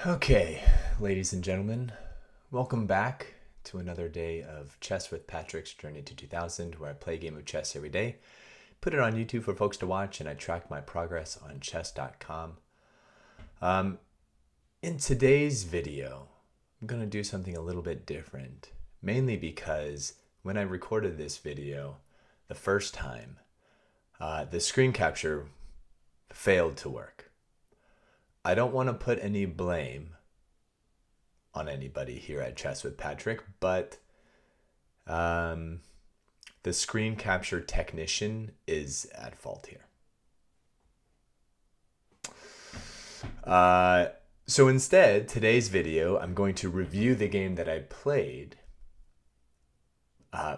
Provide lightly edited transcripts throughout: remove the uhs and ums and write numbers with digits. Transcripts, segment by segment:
Okay, ladies and gentlemen, welcome back to another day of Chess with Patrick's Journey to 2000, where I play a game of chess every day, put it on YouTube for folks to watch, and I track my progress on chess.com. In today's video, I'm going to do something a little bit different, mainly because when I recorded this video the first time, the screen capture failed to work. I don't want to put any blame on anybody here at Chess with Patrick, but the screen capture technician is at fault here. So instead, today's video, I'm going to review the game that I played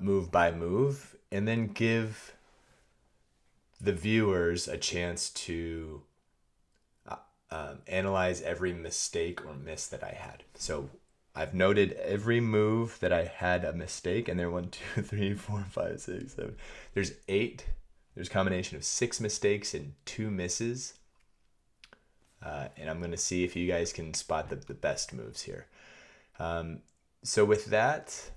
move by move, and then give the viewers a chance to analyze every mistake or miss that I had. So I've noted every move that I had a mistake, and there are 1, 2, 3, 4, 5, 6, 7. There's 8. There's a combination of 6 mistakes and 2 misses. And I'm going to see if you guys can spot the best moves here. So with that,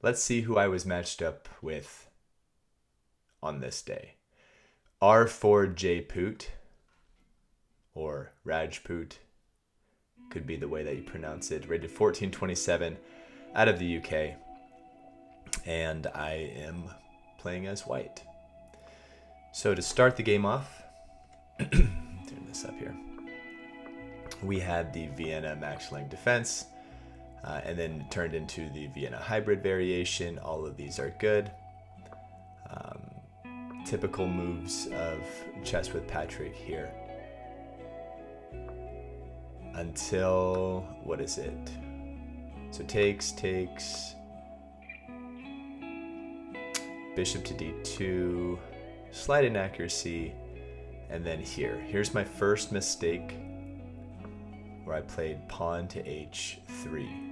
let's see who I was matched up with on this day. R4J Poot, or Rajput, could be the way that you pronounce it, rated 1427, out of the UK, and I am playing as white. So to start the game off, turn this up here, we had the Vienna max length defense, and then turned into the Vienna hybrid variation. All of these are good. Typical moves of Chess with Patrick here. Until, what is it? So takes, bishop to d2, slight inaccuracy, and then here's my first mistake, where I played pawn to h3.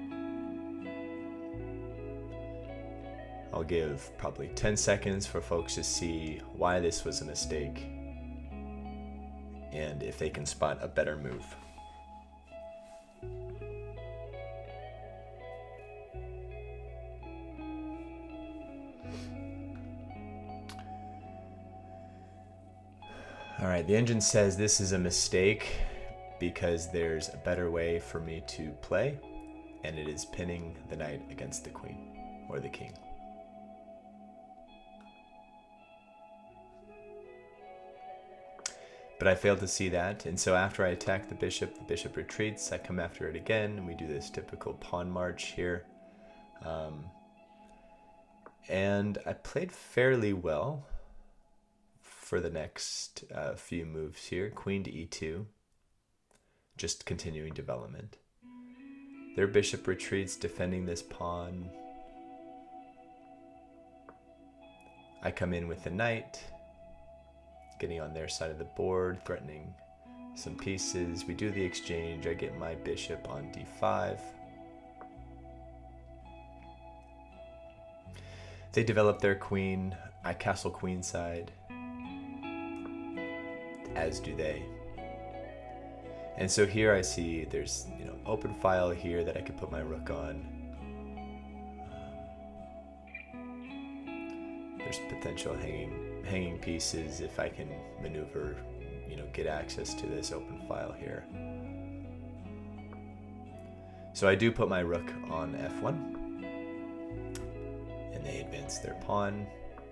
I'll give probably 10 seconds for folks to see why this was a mistake, and if they can spot a better move. All right, the engine says this is a mistake because there's a better way for me to play, and it is pinning the knight against the queen or the king. But I failed to see that, and so after I attack the bishop retreats. I come after it again, and we do this typical pawn march here. And I played fairly well for the next few moves here. Queen to e2, just continuing development. Their bishop retreats, defending this pawn. I come in with the knight, getting on their side of the board, threatening some pieces. We do the exchange. I get my bishop on d5. They develop their queen. I castle queenside, as do they. And so here I see there's open file here that I could put my rook on. There's potential hanging pieces if I can maneuver, get access to this open file here. So I do put my rook on f1, and they advance their pawn,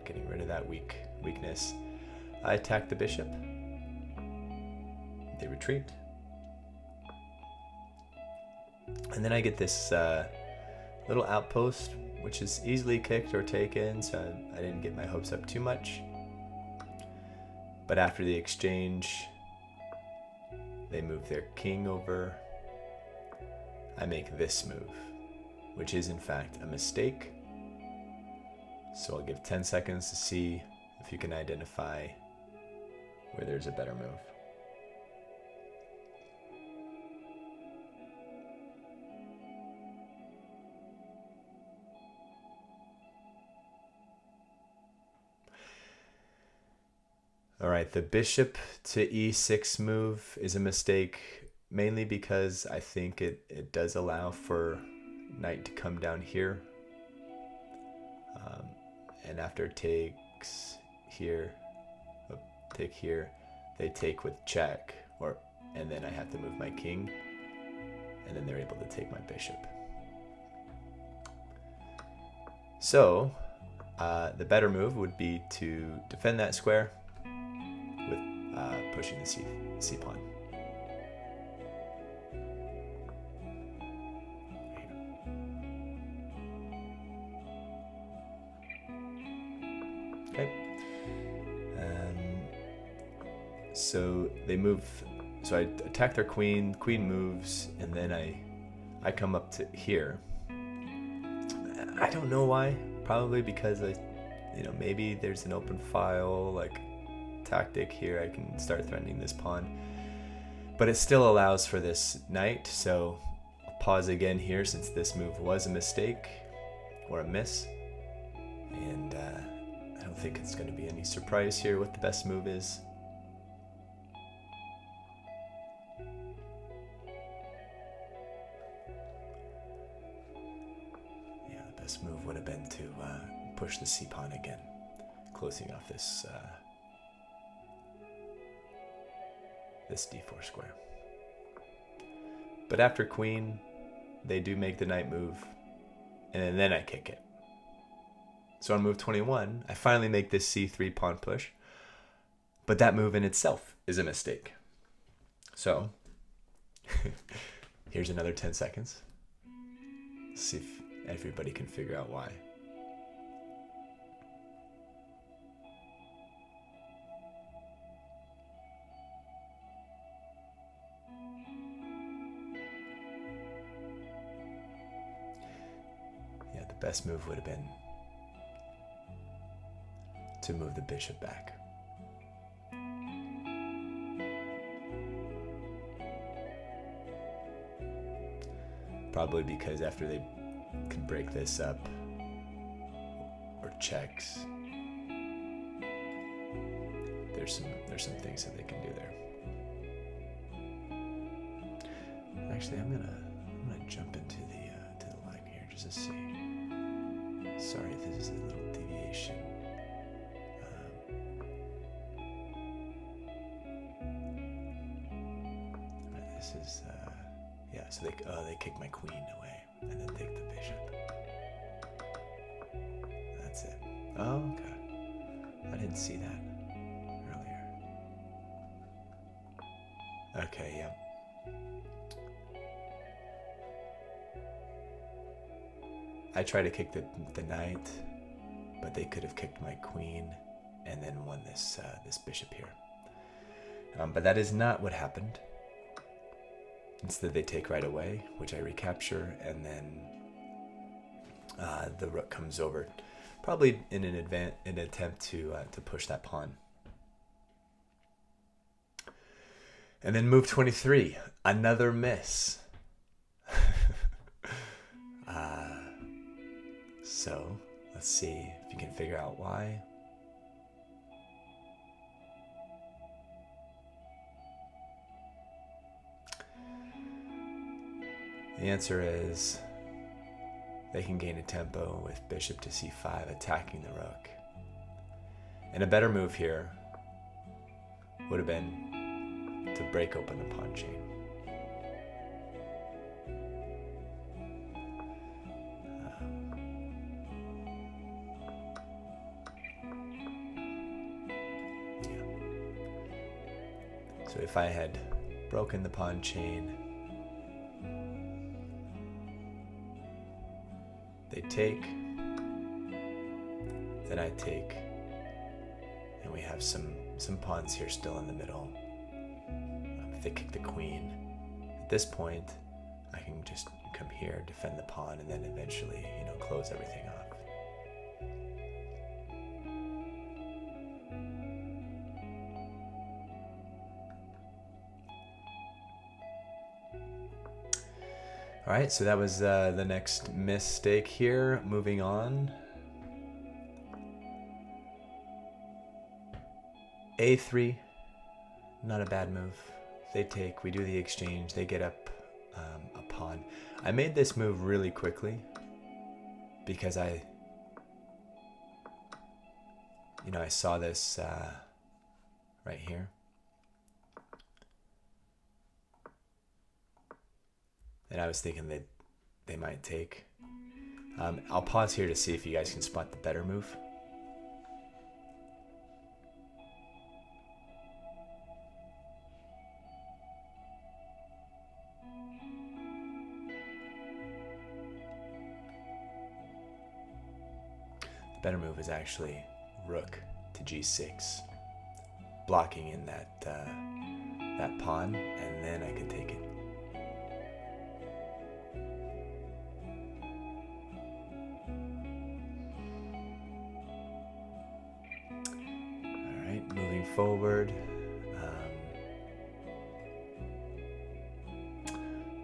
getting rid of that weakness. I attack the bishop. They retreat. And then I get this little outpost, which is easily kicked or taken, so I didn't get my hopes up too much. But after the exchange, they move their king over. I make this move, which is in fact a mistake. So I'll give 10 seconds to see if you can identify where there's a better move. All right, the bishop to e6 move is a mistake, mainly because I think it does allow for knight to come down here. And after it takes here, take here, they take with check, and then I have to move my king, and then they're able to take my bishop. So the better move would be to defend that square with pushing the c pawn. Okay. So they move. So I attack their queen. Queen moves, and then I come up to here. I don't know why. Probably because maybe there's an open file like tactic here. I can start threatening this pawn, but it still allows for this knight. So I'll pause again here since this move was a mistake or a miss, and I don't think it's going to be any surprise here what the best move is. This move would have been to push the c-pawn again, closing off this this d4 square. But after queen, they do make the knight move, and then I kick it. So on move 21, I finally make this c3 pawn push, but that move in itself is a mistake. So here's another 10 seconds. Let's see if everybody can figure out why. Yeah, the best move would have been to move the bishop back. Probably because after they can break this up or checks, there's some things that they can do there. Actually, I'm gonna jump into to the line here just to see. Sorry if this is a little deviation. This is yeah. So they kick my queen away. And then take the bishop. That's it. Oh, okay. I didn't see that earlier. Okay, yep. I tried to kick the knight, but they could have kicked my queen and then won this bishop here. But that is not what happened. Instead, they take right away, which I recapture, and then the rook comes over, probably in an attempt to push that pawn. And then move 23, another miss. So let's see if you can figure out why. The answer is they can gain a tempo with bishop to c5, attacking the rook. And a better move here would have been to break open the pawn chain. So if I had broken the pawn chain, they take, then I take, and we have some pawns here still in the middle. If they kick the queen, at this point, I can just come here, defend the pawn, and then eventually, close everything off. All right, so that was the next mistake here. Moving on. A3, not a bad move. they take, we do the exchange, they get up a pawn. I made this move really quickly because I saw this right here. And I was thinking that they might take. I'll pause here to see if you guys can spot the better move. The better move is actually rook to g6, blocking in that pawn, and then I could take it. All right, moving forward.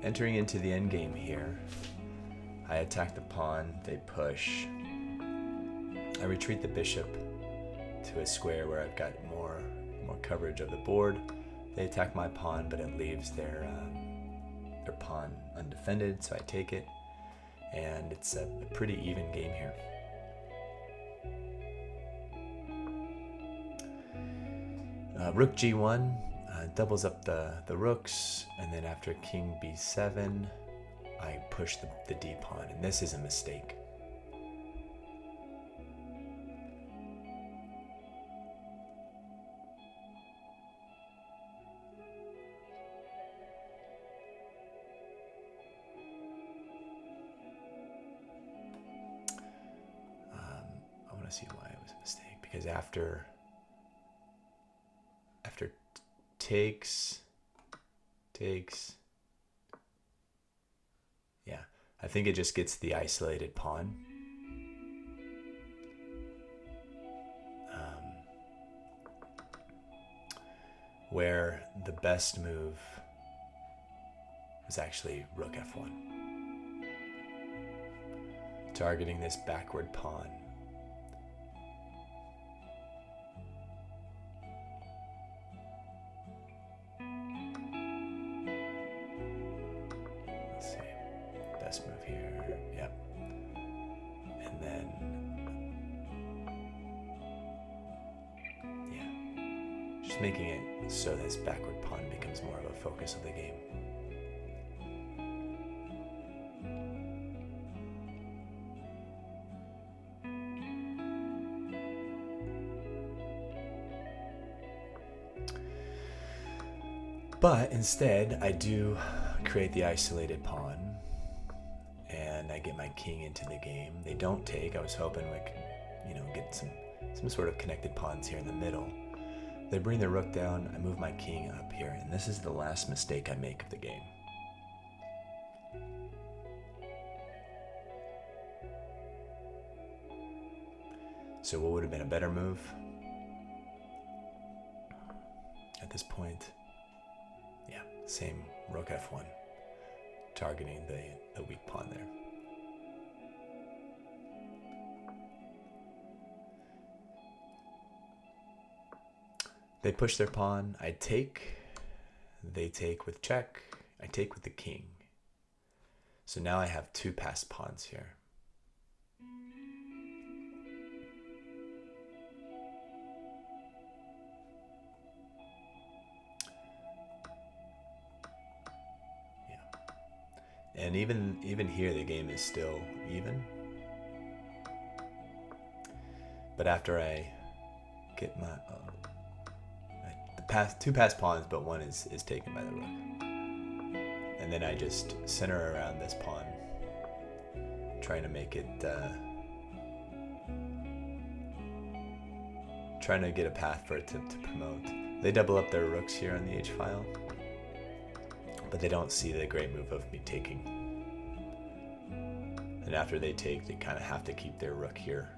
Entering into the endgame here. I attack the pawn, they push. I retreat the bishop to a square where I've got more coverage of the board. They attack my pawn, but it leaves their pawn undefended, so I take it. And it's a pretty even game here. Rook g1 doubles up the rooks, and then after king b7, I push the d pawn, and this is a mistake. I want to see why it was a mistake, because after takes, yeah, I think it just gets the isolated pawn. Where the best move was actually rook f1, targeting this backward pawn. Best move here, yep. And then, yeah, just making it so this backward pawn becomes more of a focus of the game. But instead, I do create the isolated pawn, and I get my king into the game. They don't take. I was hoping we could, get some sort of connected pawns here in the middle. They bring the rook down. I move my king up here, and this is the last mistake I make of the game. So what would have been a better move at this point? Yeah, same rook f1, targeting the weak pawn there. They push their pawn, I take, they take with check, I take with the king. So now I have two passed pawns here. And even here, the game is still even. But after I get my two passed pawns, but one is taken by the rook, and then I just center around this pawn, trying to make it, trying to get a path for it to promote. They double up their rooks here on the h file, but they don't see the great move of me taking. And after they take, they kind of have to keep their rook here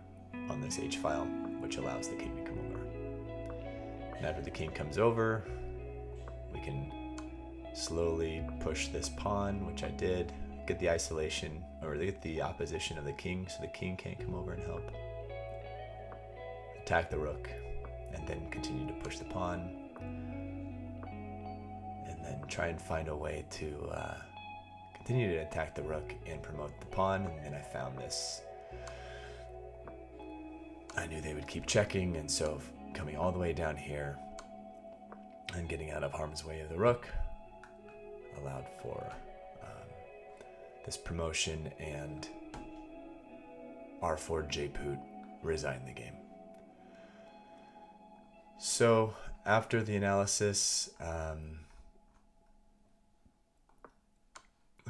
on this h file, which allows the king to come over. And after the king comes over, we can slowly push this pawn, which I did, get the isolation, or get the opposition of the king, so the king can't come over and help. Attack the rook, and then continue to push the pawn. And then try and find a way to continue to attack the rook and promote the pawn. And then I found this. I knew they would keep checking, and so coming all the way down here and getting out of harm's way of the rook allowed for this promotion, and R4 J-Poot resigned the game. So after the analysis, let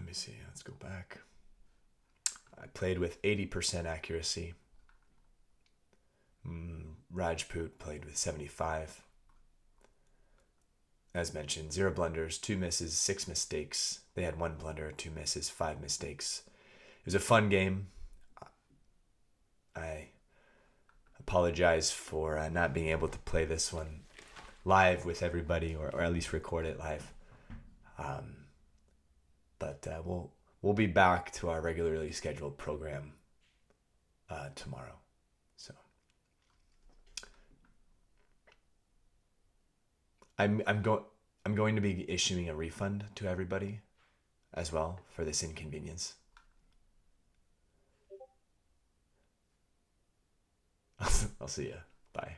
me see, let's go back. I played with 80% accuracy. Rajput played with 75. As mentioned, 0 blunders, 2 misses, 6 mistakes. They had 1 blunder, 2 misses, 5 mistakes. It was a fun game. I apologize for not being able to play this one live with everybody, or at least record it live. But we'll be back to our regularly scheduled program tomorrow. So I'm going to be issuing a refund to everybody as well for this inconvenience. I'll see ya. Bye.